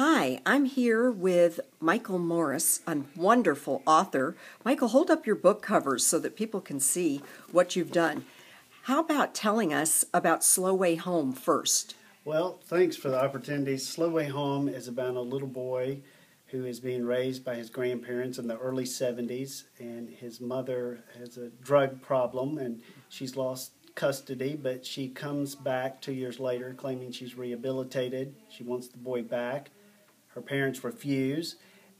Hi, I'm here with Michael Morris, a wonderful author. Michael, hold up your book covers so that people can see what you've done. How about telling us about Slow Way Home first? Well, thanks for the opportunity. Slow Way Home is about a little boy who is being raised by his grandparents in the early 70s, and his mother has a drug problem, and she's lost custody, but she comes back 2 years later claiming she's rehabilitated. She wants the boy back. Her parents refuse,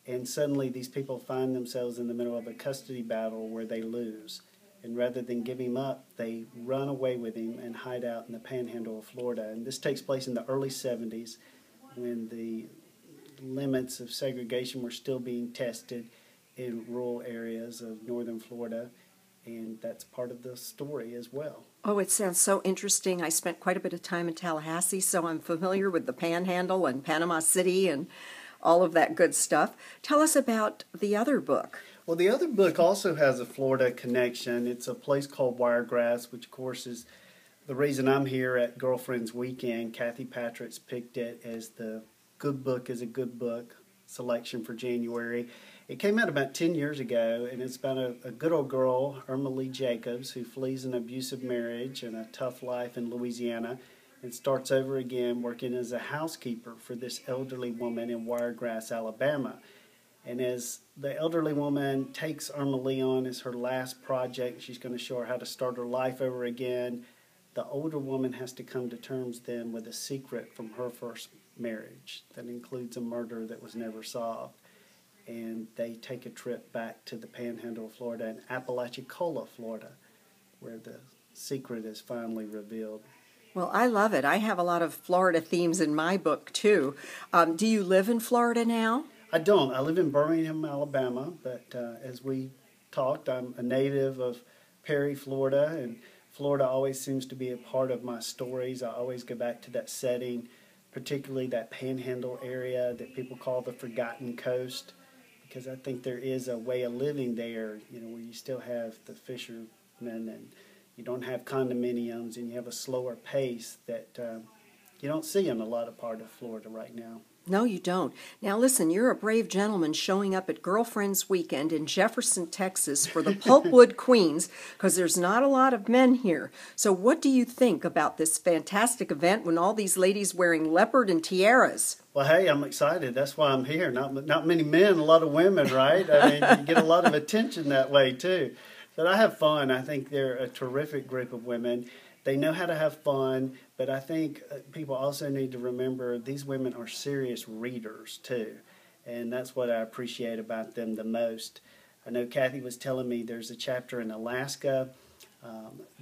and suddenly these people find themselves in the middle of a custody battle where they lose. And rather than give him up, they run away with him and hide out in the panhandle of Florida. And this takes place in the early 70s when the limits of segregation were still being tested in rural areas of northern Florida. And that's part of the story as well. Oh, it sounds so interesting. I spent quite a bit of time in Tallahassee, so I'm familiar with the Panhandle and Panama City and all of that good stuff. Tell us about the other book. Well, the other book also has a Florida connection. It's a place called Wiregrass, which, of course, is the reason I'm here at Girlfriend's Weekend. Kathy Patrick's picked it as the Good Book is a Good Book selection for January. It came out about 10 years ago, and it's about a good old girl, Irma Lee Jacobs, who flees an abusive marriage and a tough life in Louisiana and starts over again working as a housekeeper for this elderly woman in Wiregrass, Alabama. And as the elderly woman takes Irma Lee on as her last project, she's going to show her how to start her life over again. The older woman has to come to terms then with a secret from her first marriage that includes a murder that was never solved. And they take a trip back to the Panhandle of Florida and Apalachicola, Florida, where the secret is finally revealed. Well, I love it. I have a lot of Florida themes in my book, too. Do you live in Florida now? I don't. I live in Birmingham, Alabama, but as we talked, I'm a native of Perry, Florida, and Florida always seems to be a part of my stories. I always go back to that setting, particularly that Panhandle area that people call the Forgotten Coast, because I think there is a way of living there, where you still have the fishermen and you don't have condominiums and you have a slower pace that you don't see in a lot of part of Florida right now. No, you don't. Now, listen, you're a brave gentleman showing up at Girlfriend's Weekend in Jefferson, Texas for the Pulpwood Queens, because there's not a lot of men here. So what do you think about this fantastic event when all these ladies wearing leopard and tiaras? Well, hey, I'm excited. That's why I'm here. Not many men, a lot of women, right? I mean, you get a lot of attention that way, too. But I have fun. I think they're a terrific group of women. They know how to have fun, but I think people also need to remember these women are serious readers, too. And that's what I appreciate about them the most. I know Kathy was telling me there's a chapter in Alaska.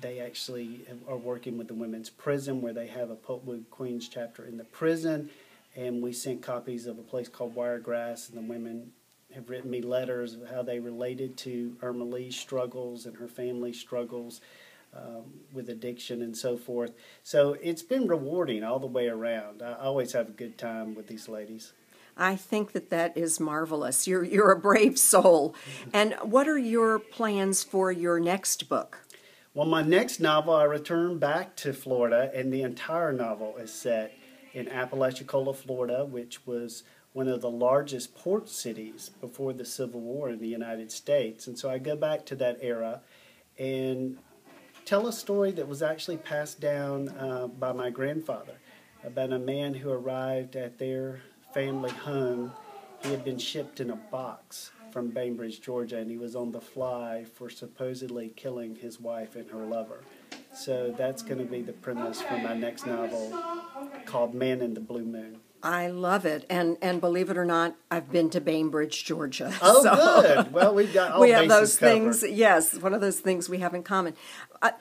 They actually are working with the women's prison where they have a Pulpwood Queens chapter in the prison. And we sent copies of a place called Wiregrass, and the women have written me letters of how they related to Irma Lee's struggles and her family's struggles with addiction and so forth. So it's been rewarding all the way around. I always have a good time with these ladies. I think that is marvelous. You're a brave soul. And what are your plans for your next book? Well, my next novel, I return back to Florida, and the entire novel is set in Apalachicola, Florida, which was one of the largest port cities before the Civil War in the United States. And so I go back to that era and tell a story that was actually passed down by my grandfather about a man who arrived at their family home. He had been shipped in a box from Bainbridge, Georgia, and he was on the fly for supposedly killing his wife and her lover. So that's going to be the premise for my next novel called Man in the Blue Moon. I love it, and believe it or not, I've been to Bainbridge, Georgia. Oh, so good. Well, we've got all we have those covered. Things. Yes, one of those things we have in common.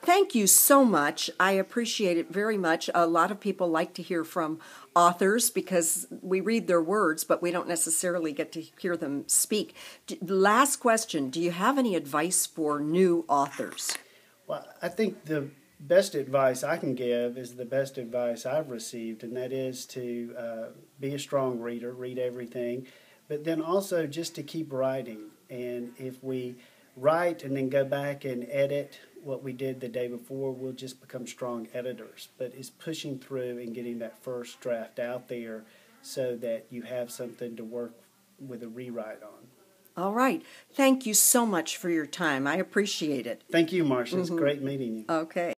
Thank you so much. I appreciate it very much. A lot of people like to hear from authors because we read their words, but we don't necessarily get to hear them speak. Last question: do you have any advice for new authors? Well, I think the best advice I can give is the best advice I've received, and that is to be a strong reader, read everything, but then also just to keep writing. And if we write and then go back and edit what we did the day before, we'll just become strong editors. But it's pushing through and getting that first draft out there so that you have something to work with a rewrite on. All right. Thank you so much for your time. I appreciate it. Thank you, Marcia. It's great meeting you. Okay.